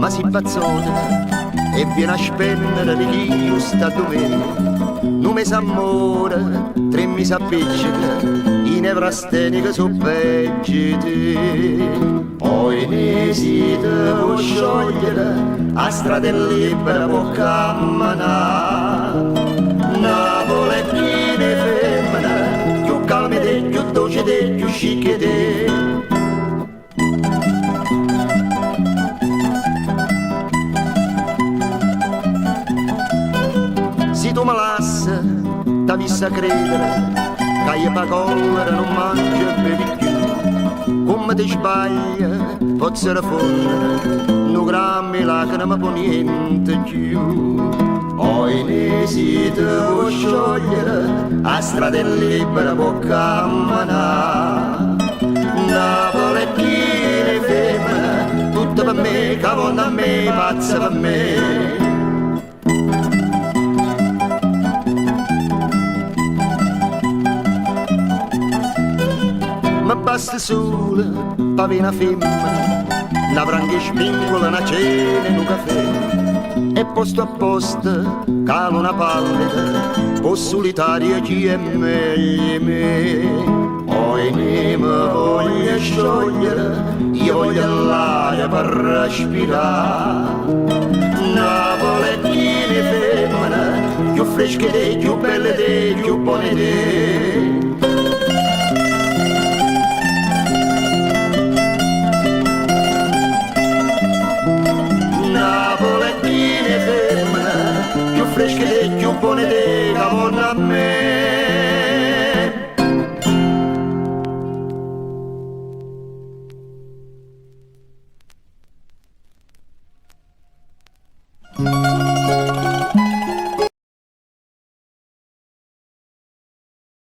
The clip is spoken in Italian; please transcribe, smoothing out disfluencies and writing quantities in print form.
ma si bazzotta e viene a spendere di chi io sta dove. Non mi s'ammora, 3 mesi a piccica, i nevrasteni che so peggio te. Poi ne si te può sciogliere, a strada è libera può camminare. Napoli è piena di femmine, più calme te, più dolce te, più scicche te. Si tu me lassi, t'ha vista credere, che io pa collera non mangio e bevi più. Come ti sbaglia, pozzo rifondere, non grammi lacrime po' niente più. Poi ne si te può sciogliere, a strada è libera può camminare. Napoli è piena di femmine, tutto per me, cavolo a me, pazza per me. Ma basta solo pa' una femmina, una branca spingola, una cena e un caffè. E posto a posto cala una pallida, po' solitaria chi è meglio me. Poi ne mi voglio sciogliere, io voglio l'aria per respirare. Napoli è piena di femmine, più fresche te, più belle te, più buone te. Più fresche e più buone te, cavolo a me.